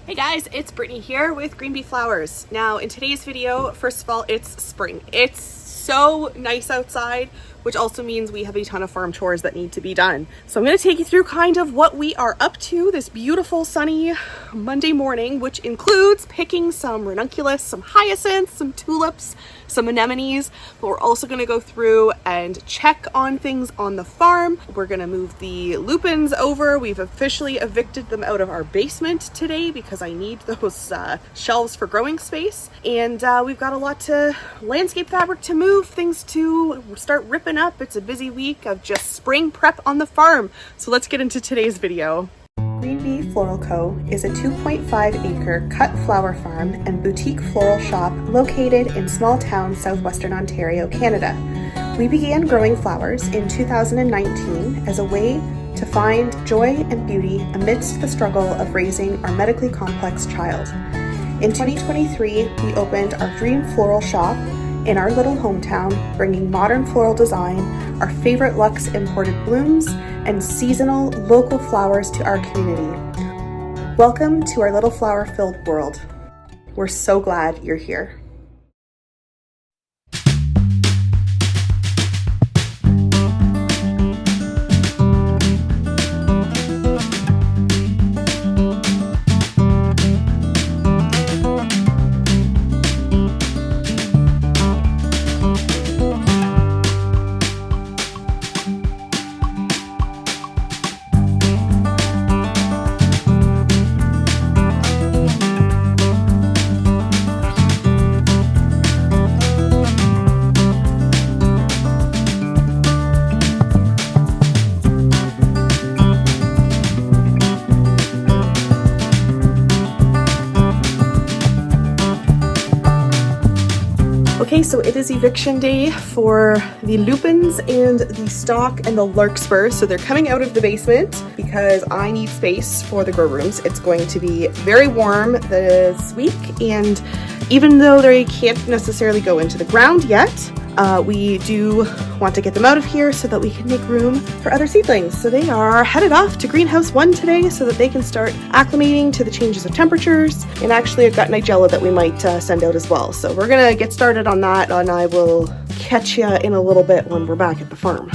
Hey guys, it's Brittany here with Green Bee Flowers. Now in today's video, first of all, it's spring. It's so nice outside, which also means we have a ton of farm chores that need to be done. So I'm going to take you through kind of what we are up to this beautiful sunny Monday morning, which includes picking some ranunculus, some hyacinths, some tulips, some anemones, but we're also going to go through and check on things on the farm. We're going to move the lupins over. We've officially evicted them out of our basement today because I need those shelves for growing space. And we've got a lot to landscape fabric to move, things to start ripping up. It's a busy week of just spring prep on the farm. So let's get into today's video. Green Bee Floral Co. is a 2.5-acre cut flower farm and boutique floral shop located in small town Southwestern Ontario, Canada. We began growing flowers in 2019 as a way to find joy and beauty amidst the struggle of raising our medically complex child. In 2023, we opened our dream floral shop in our little hometown, bringing modern floral design, our favorite luxe imported blooms, and seasonal local flowers to our community. Welcome to our little flower-filled world. We're so glad you're here. Okay, so it is eviction day for the lupins and the stock and the larkspur. So they're coming out of the basement because I need space for the grow rooms. It's going to be very warm this week, and even though they can't necessarily go into the ground yet, we do want to get them out of here so that we can make room for other seedlings. So they are headed off to greenhouse 1 today so that they can start acclimating to the changes of temperatures. And actually I've got nigella that we might send out as well. So we're gonna get started on that, and I will catch you in a little bit when we're back at the farm.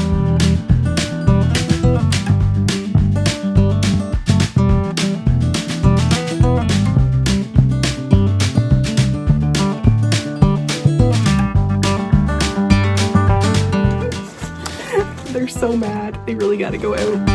They're so mad. They really gotta go out.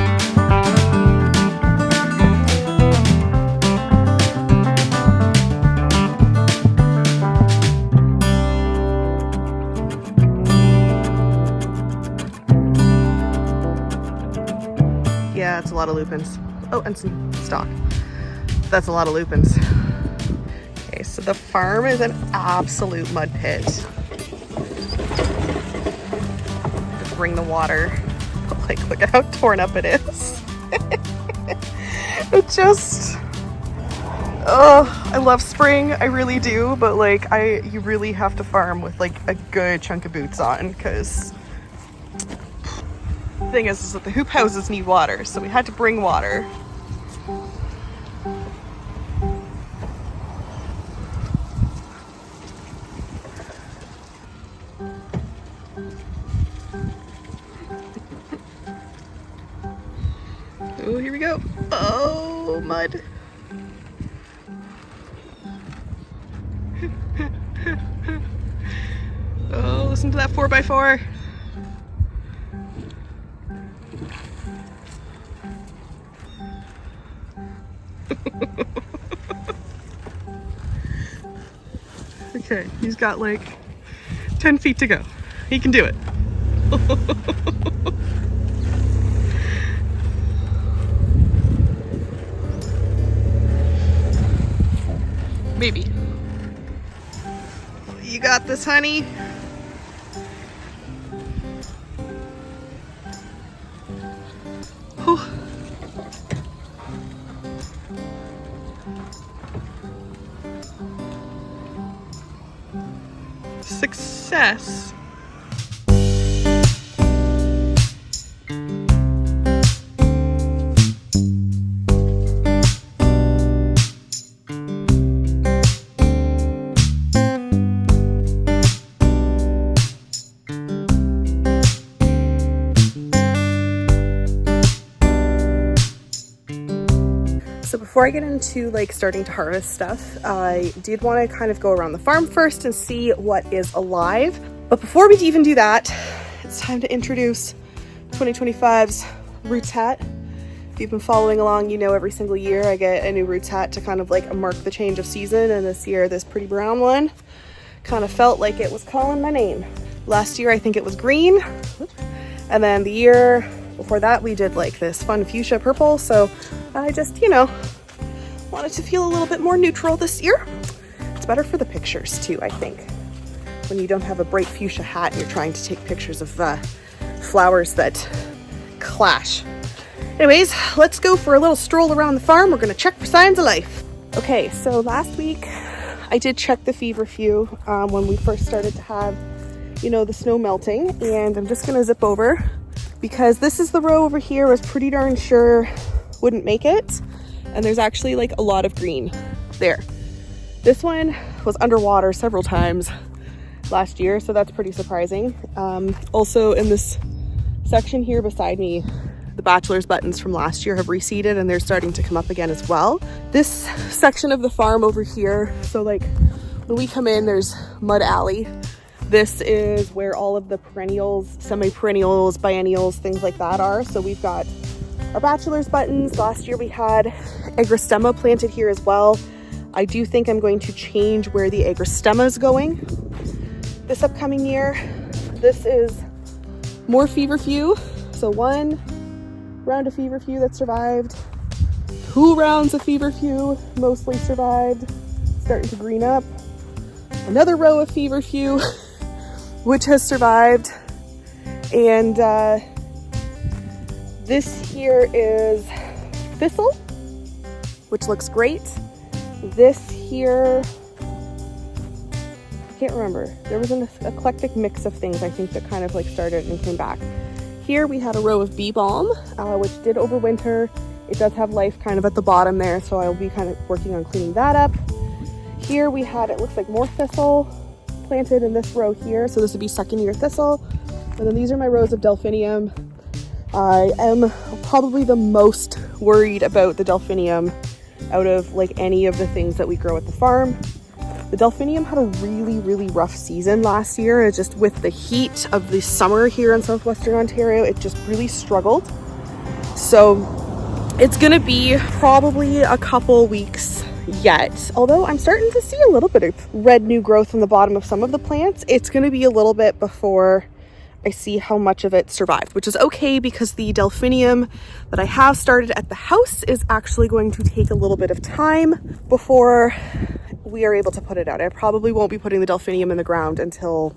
Yeah, it's a lot of lupins. Oh, and some stock. That's a lot of lupins. Okay, so the farm is an absolute mud pit. Bring the water. Like, look at how torn up it is. It just, oh, I love spring, I really do, but like you really have to farm with like a good chunk of boots on, because the thing is that the hoop houses need water, so we had to bring water. Oh, here we go. Oh, mud. Oh, listen to that 4x4. Okay, he's got like 10 feet to go. He can do it. Maybe. You got this, honey. Oh. Success. before I get into like starting to harvest stuff, I did want to kind of go around the farm first and see what is alive. But before we even do that, it's time to introduce 2025's roots hat. If you've been following along, you know every single year I get a new roots hat to kind of like mark the change of season, and this year this pretty brown one kind of felt like it was calling my name. Last year I think it was green, and then the year before that we did like this fun fuchsia purple, so I just, you know, wanted to feel a little bit more neutral this year. It's better for the pictures too, I think, when you don't have a bright fuchsia hat and you're trying to take pictures of flowers that clash. Anyways, let's go for a little stroll around the farm. We're gonna check for signs of life. Okay, so last week I did check the feverfew when we first started to have, you know, the snow melting, and I'm just gonna zip over because this is the row over here I was pretty darn sure wouldn't make it, and there's actually like a lot of green there. This one was underwater several times last year, so that's pretty surprising. Also in this section here beside me, the bachelor's buttons from last year have reseeded and they're starting to come up again as well. This section of the farm over here, so like when we come in, there's mud alley. This is where all of the perennials, semi-perennials, biennials, things like that are. So we've got our bachelor's buttons. Last year we had agrostemma planted here as well. I do think I'm going to change where the agrostemma is going this upcoming year. This is more feverfew. So one round of feverfew that survived, 2 rounds of feverfew mostly survived, starting to green up, another row of feverfew which has survived, and this here is thistle, which looks great. This here, I can't remember, there was an eclectic mix of things I think that kind of like started and came back. Here we had a row of bee balm, which did overwinter. It does have life kind of at the bottom there, so I'll be kind of working on cleaning that up. Here we had, it looks like more thistle planted in this row here, so this would be second year thistle. And then these are my rows of delphinium. I am probably the most worried about the delphinium out of like any of the things that we grow at the farm. The delphinium had a really rough season last year. It just, with the heat of the summer here in Southwestern Ontario, it just really struggled. So it's gonna be probably a couple weeks yet. Although I'm starting to see a little bit of red new growth on the bottom of some of the plants, it's gonna be a little bit before I see how much of it survived, which is okay because the delphinium that I have started at the house is actually going to take a little bit of time before we are able to put it out. I probably won't be putting the delphinium in the ground until,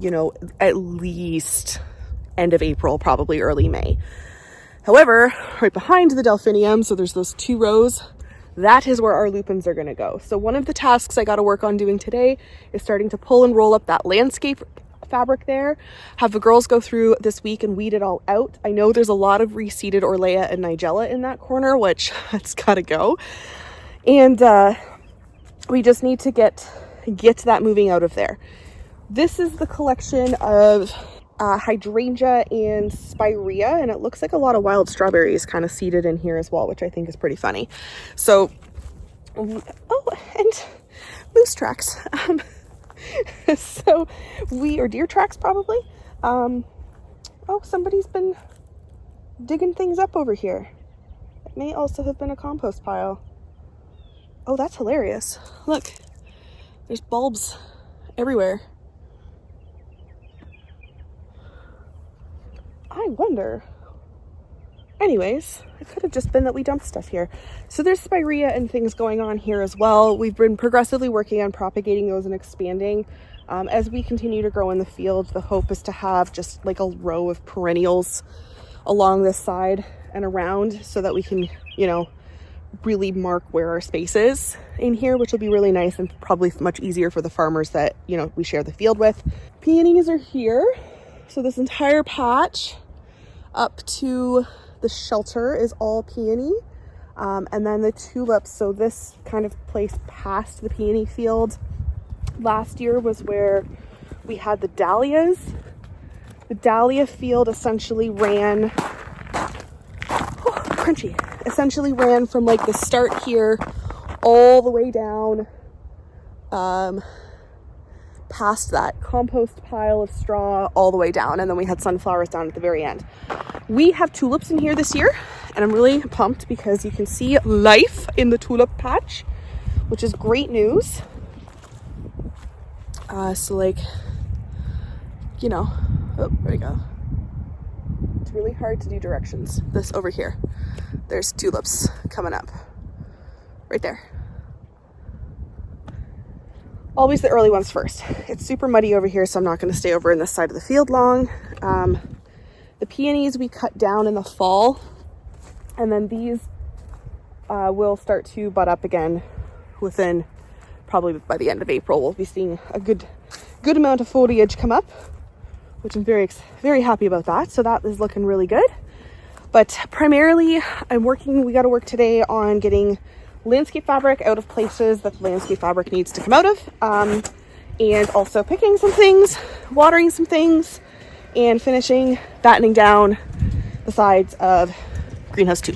you know, at least end of April, probably early May. However, right behind the delphinium, so there's those 2 rows, that is where our lupins are gonna go. So one of the tasks I gotta work on doing today is starting to pull and roll up that landscape fabric there, have the girls go through this week and weed it all out. I know there's a lot of reseeded Orlea and Nigella in that corner, which it's gotta go. And we just need to get that moving out of there. This is the collection of hydrangea and spirea, and it looks like a lot of wild strawberries kind of seeded in here as well, which I think is pretty funny. So, oh, and moose tracks. So or deer tracks probably. Oh, somebody's been digging things up over here. It may also have been a compost pile. Oh, that's hilarious. Look, there's bulbs everywhere. I wonder. Anyways, it could have just been that we dumped stuff here. So there's spirea and things going on here as well. We've been progressively working on propagating those and expanding. As we continue to grow in the field, the hope is to have just like a row of perennials along this side and around so that we can, you know, really mark where our space is in here, which will be really nice and probably much easier for the farmers that, you know, we share the field with. Peonies are here. So this entire patch up to the shelter is all peony. And then the tulips, so this kind of place past the peony field last year was where we had the dahlias. The dahlia field essentially ran, oh, crunchy, essentially ran from like the start here all the way down past that compost pile of straw all the way down, and then we had sunflowers down at the very end. We have tulips in here this year, and I'm really pumped because you can see life in the tulip patch, which is great news. So like, you know, oh, there we go. It's really hard to do directions. This over here, there's tulips coming up right there. Always the early ones first. It's super muddy over here, so I'm not going to stay over in this side of the field long. The peonies we cut down in the fall, and then these will start to bud up again within probably by the end of April. We'll be seeing a good amount of foliage come up, which I'm very happy about that. So that is looking really good. But primarily we got to work today on getting landscape fabric out of places that the landscape fabric needs to come out of, and also picking some things, watering some things, and finishing battening down the sides of greenhouse 2.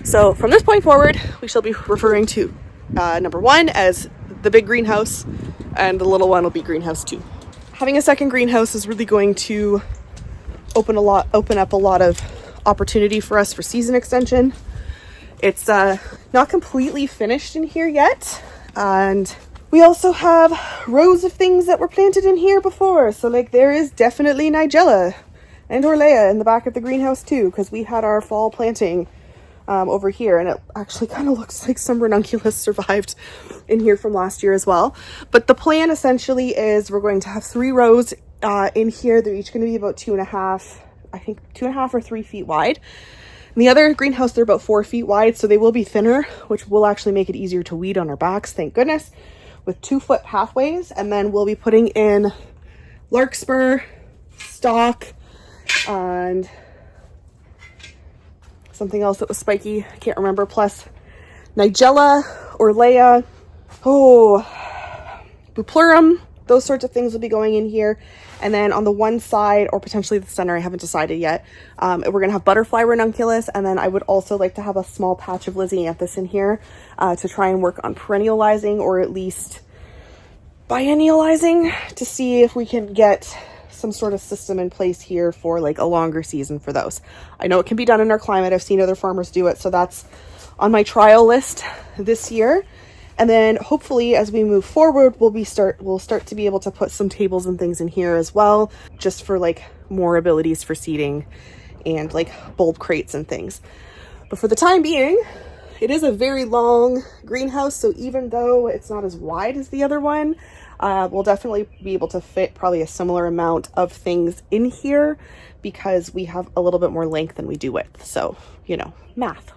So from this point forward, we shall be referring to number 1 as the big greenhouse, and the little one will be greenhouse 2. Having a second greenhouse is really going to open up a lot of opportunity for us for season extension. It's not completely finished in here yet, and we also have rows of things that were planted in here before. So like there is definitely Nigella and Orlea in the back of the greenhouse too, because we had our fall planting over here, and it actually kind of looks like some ranunculus survived in here from last year as well. But the plan essentially is we're going to have 3 rows in here. They're each going to be about 2.5 or 3 feet wide. In the other greenhouse, they're about 4 feet wide, so they will be thinner, which will actually make it easier to weed on our backs, thank goodness, with 2-foot pathways. And then we'll be putting in larkspur, stock, and something else that was spiky, I can't remember, plus Nigella, Orlea, Buplurum, those sorts of things will be going in here. And then on the one side, or potentially the center, I haven't decided yet, we're going to have butterfly ranunculus, and then I would also like to have a small patch of lisianthus in here to try and work on perennializing, or at least biennializing, to see if we can get some sort of system in place here for like a longer season for those. I know it can be done in our climate. I've seen other farmers do it, so that's on my trial list this year. And then hopefully as we move forward, we'll start to be able to put some tables and things in here as well, just for like more abilities for seating and like bulb crates and things. But for the time being, it is a very long greenhouse, so even though it's not as wide as the other one, we'll definitely be able to fit probably a similar amount of things in here because we have a little bit more length than we do width. So, you know, math.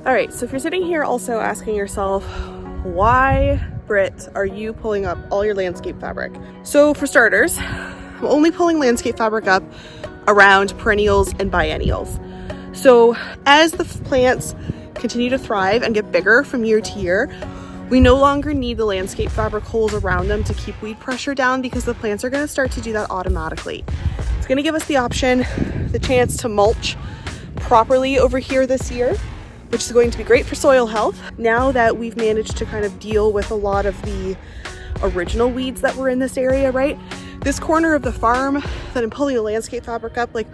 Alright, so if you're sitting here also asking yourself, why, Britt, are you pulling up all your landscape fabric? So for starters, I'm only pulling landscape fabric up around perennials and biennials. So as the plants continue to thrive and get bigger from year to year, we no longer need the landscape fabric holes around them to keep weed pressure down because the plants are going to start to do that automatically. It's going to give us the option, the chance to mulch properly over here this year, which is going to be great for soil health. Now that we've managed to kind of deal with a lot of the original weeds that were in this area, right? This corner of the farm that I'm pulling the landscape fabric up, like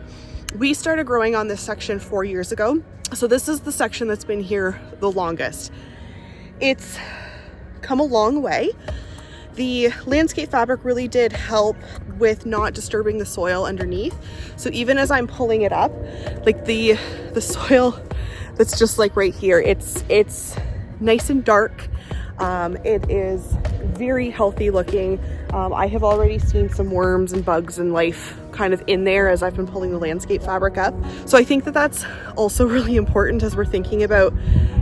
we started growing on this section 4 years ago. So this is the section that's been here the longest. It's come a long way. The landscape fabric really did help with not disturbing the soil underneath. So even as I'm pulling it up, like the soil that's just like right here, it's nice and dark. It is very healthy looking. I have already seen some worms and bugs and life kind of in there as I've been pulling the landscape fabric up. So I think that that's also really important as we're thinking about,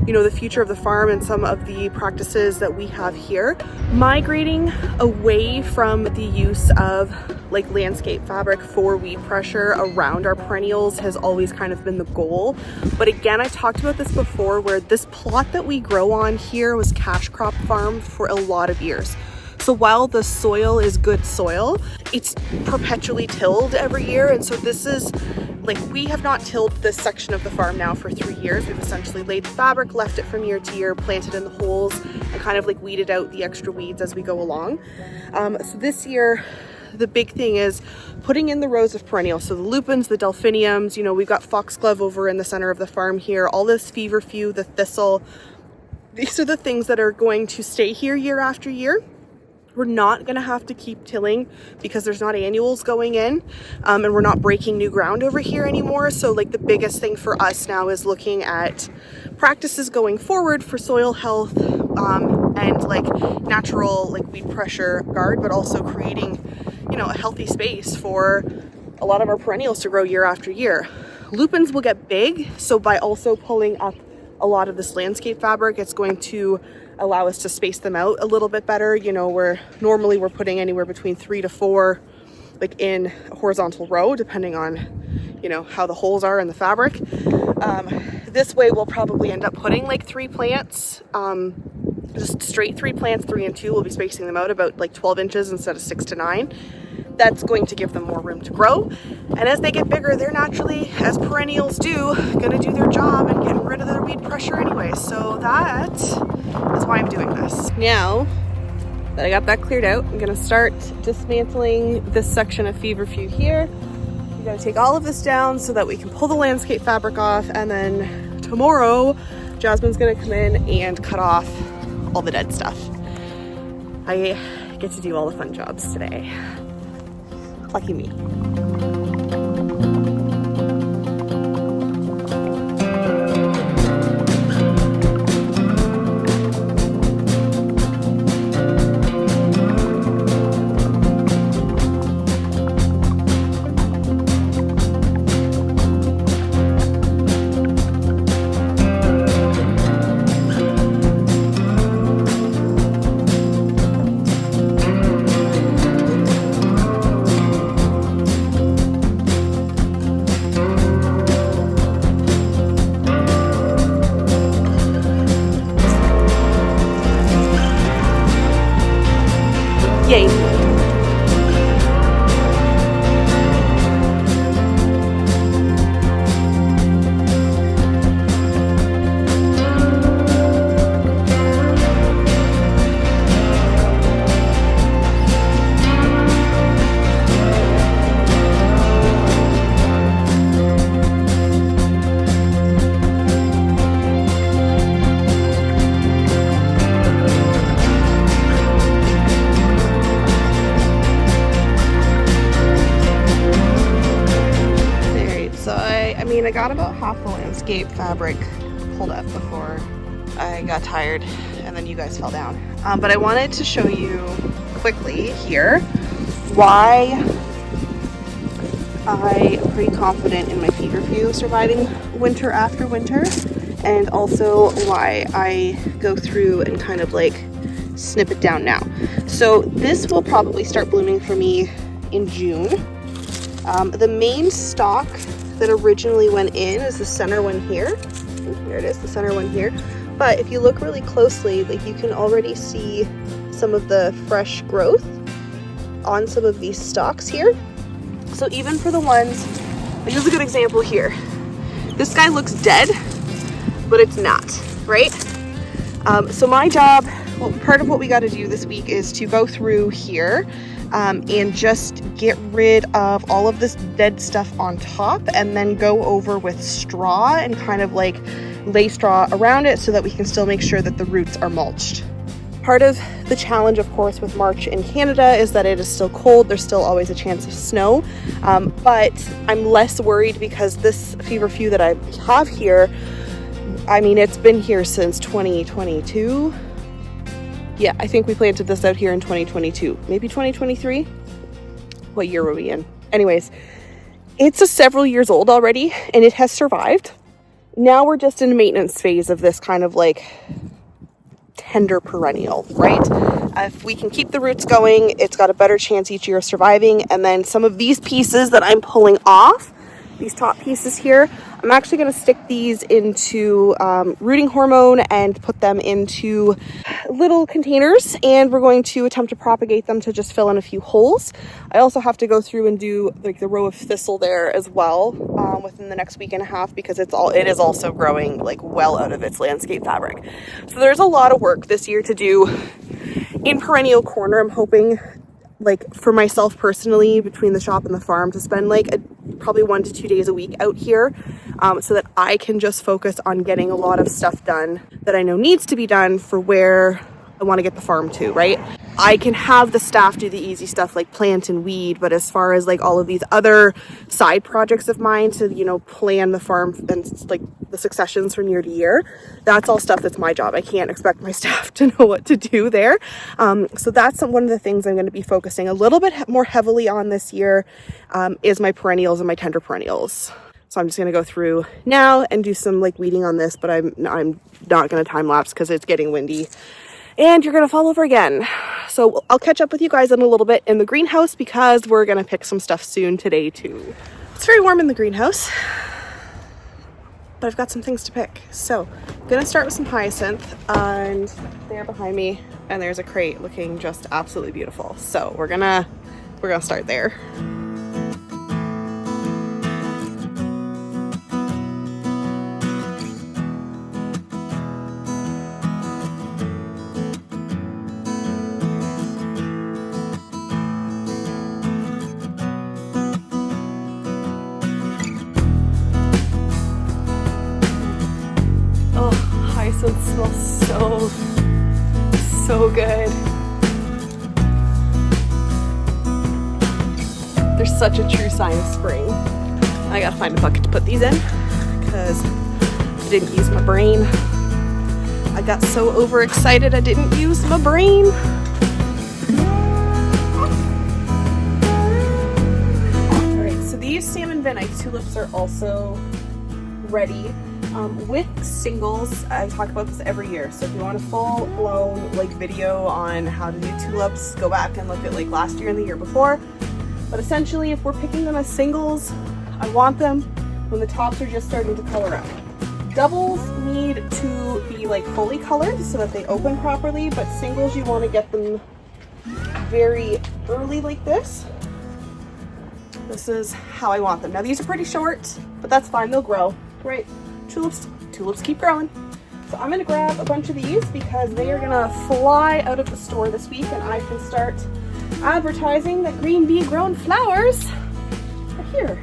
you know, the future of the farm and some of the practices that we have here. Migrating away from the use of like landscape fabric for weed pressure around our perennials has always kind of been the goal. But again, I talked about this before, where this plot that we grow on here was cash crop farmed for a lot of years. So while the soil is good soil, it's perpetually tilled every year. And so this is like, we have not tilled this section of the farm now for 3 years. We've essentially laid the fabric, left it from year to year, planted in the holes, and kind of like weeded out the extra weeds as we go along. So this year, the big thing is putting in the rows of perennials. So the lupins, the delphiniums, you know, we've got foxglove over in the center of the farm here, all this feverfew, the thistle. These are the things that are going to stay here year after year. We're not going to have to keep tilling because there's not annuals going in, and we're not breaking new ground over here anymore. So like the biggest thing for us now is looking at practices going forward for soil health, and like natural like weed pressure guard, but also creating, you know, a healthy space for a lot of our perennials to grow year after year. Lupins will get big, so by also pulling up a lot of this landscape fabric, it's going to allow us to space them out a little bit better. You know, we're putting anywhere between 3 to 4 like in a horizontal row, depending on, you know, how the holes are in the fabric. This way we'll probably end up putting like 3 plants, just straight 3 plants, 3 and 2. We'll be spacing them out about like 12 inches instead of 6 to 9. That's going to give them more room to grow. And as they get bigger, they're naturally, as perennials do, gonna do their job and get rid of their weed pressure anyway. So that is why I'm doing this. Now that I got that cleared out, I'm gonna start dismantling this section of feverfew here. We gotta take all of this down so that we can pull the landscape fabric off, and then tomorrow, Jasmine's gonna come in and cut off all the dead stuff. I get to do all the fun jobs today. Lucky me. Yay. I got about half the landscape fabric pulled up before I got tired and then you guys fell down. But I wanted to show you quickly here why I am pretty confident in my feverfew surviving winter after winter, and also why I go through and kind of like snip it down now. So this will probably start blooming for me in June. The main stalk that originally went in is the center one here. And here it is, the center one here. But if you look really closely, like you can already see some of the fresh growth on some of these stalks here. So even for the ones, like here's a good example here. This guy looks dead, but it's not, right? So my job, well, part of what we got to do this week is to go through here and just get rid of all of this dead stuff on top, and then go over with straw and kind of like lay straw around it so that we can still make sure that the roots are mulched. Part of the challenge, of course, with March in Canada is that it is still cold. There's still always a chance of snow, but I'm less worried because this feverfew that I have here, I mean, it's been here since 2022. Yeah, I think we planted this out here in 2022, maybe 2023. What year were we in? Anyways, it's several years old already and it has survived. Now we're just in a maintenance phase of this kind of like tender perennial, right? If we can keep the roots going, it's got a better chance each year of surviving. And then some of these pieces that I'm pulling off, these top pieces here, I'm actually going to stick these into rooting hormone and put them into little containers, and we're going to attempt to propagate them to just fill in a few holes. I also have to go through and do like the row of thistle there as well within the next week and a half, because it is also growing like well out of its landscape fabric. So there's a lot of work this year to do in perennial corner. I'm hoping, like for myself personally, between the shop and the farm, to spend like probably 1 to 2 days a week out here, so that I can just focus on getting a lot of stuff done that I know needs to be done for where I want to get the farm to, right? I can have the staff do the easy stuff like plant and weed, but as far as like all of these other side projects of mine to, you know, plan the farm and like the successions from year to year, that's all stuff that's my job. I can't expect my staff to know what to do there. So that's one of the things I'm going to be focusing a little bit more heavily on this year, is my perennials and my tender perennials. So I'm just going to go through now and do some like weeding on this, but I'm not going to time lapse because it's getting windy and you're going to fall over again. So I'll catch up with you guys in a little bit in the greenhouse, because we're going to pick some stuff soon today too. It's very warm in the greenhouse, but I've got some things to pick. So I'm going to start with some hyacinth, and they're behind me, and there's a crate looking just absolutely beautiful. So we're going to start there. It smells so good. They're such a true sign of spring. I gotta find a bucket to put these in because I didn't use my brain. I got so overexcited I didn't use my brain. Alright, so these salmon Van Eyck tulips are also ready. With singles, I talk about this every year, so if you want a full-blown like video on how to do tulips, go back and look at like last year and the year before. But essentially, if we're picking them as singles, I want them when the tops are just starting to color up. Doubles need to be like fully colored so that they open properly, but singles, you want to get them very early like this. This is how I want them. Now these are pretty short, but that's fine, they'll grow, right? Tulips keep growing. So I'm gonna grab a bunch of these because they are gonna fly out of the store this week, and I can start advertising that Green Bee grown flowers are here.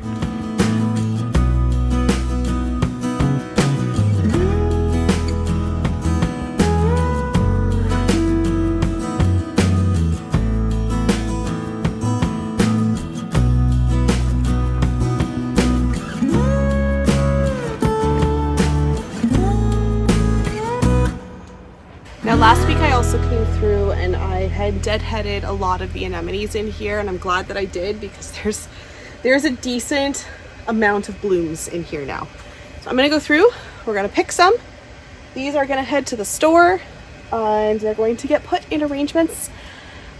Now last week I also came through and I had deadheaded a lot of the anemones in here, and I'm glad that I did because there's a decent amount of blooms in here now. So I'm gonna go through, we're gonna pick some. These are gonna head to the store and they're going to get put in arrangements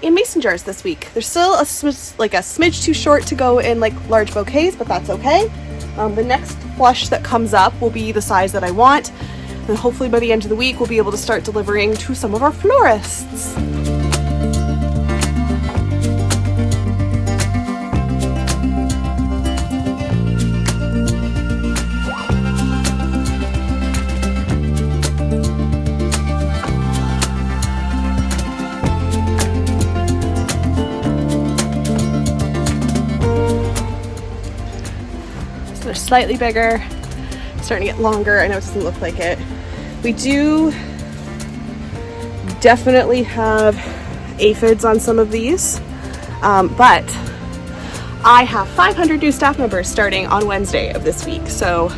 in mason jars this week. They're still a smidge too short to go in like large bouquets, but that's okay. The next flush that comes up will be the size that I want. And hopefully by the end of the week, we'll be able to start delivering to some of our florists. So they're slightly bigger, starting to get longer. I know it doesn't look like it. We do definitely have aphids on some of these, but I have 500 new staff members starting on Wednesday of this week. So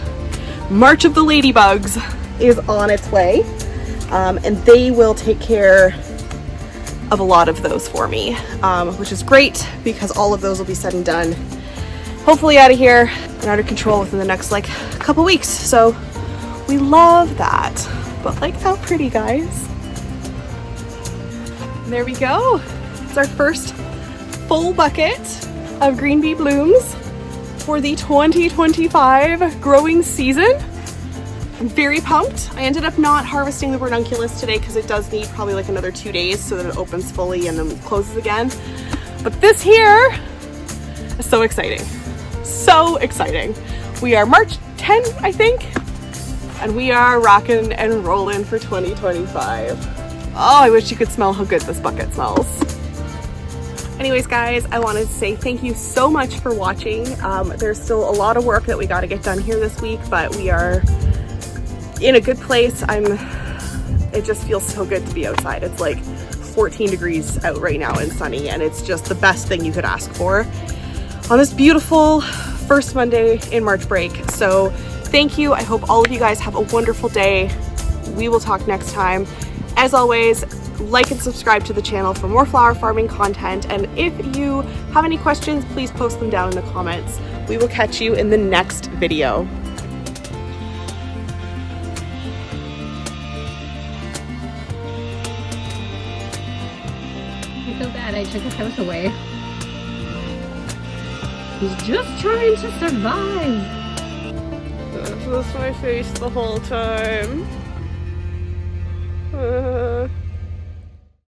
March of the Ladybugs is on its way, and they will take care of a lot of those for me, which is great because all of those will be said and done, hopefully out of here and out of control within the next like couple weeks. So we love that. But like how pretty, guys. There we go. It's our first full bucket of green bee blooms for the 2025 growing season. I'm very pumped. I ended up not harvesting the ranunculus today because it does need probably like another 2 days so that it opens fully and then closes again. But this here is so exciting. So exciting. We are March 10th, I think, and we are rocking and rolling for 2025. Oh, I wish you could smell how good this bucket smells. Anyways, guys, I wanted to say thank you so much for watching. There's still a lot of work that we got to get done here this week, but we are in a good place. It just feels so good to be outside. It's like 14 degrees out right now and sunny, and it's just the best thing you could ask for on this beautiful first Monday in March break. So thank you. I hope all of you guys have a wonderful day. We will talk next time. As always, like and subscribe to the channel for more flower farming content. And if you have any questions, please post them down in the comments. We will catch you in the next video. I feel bad I took his house away. He's just trying to survive. This was my face the whole time.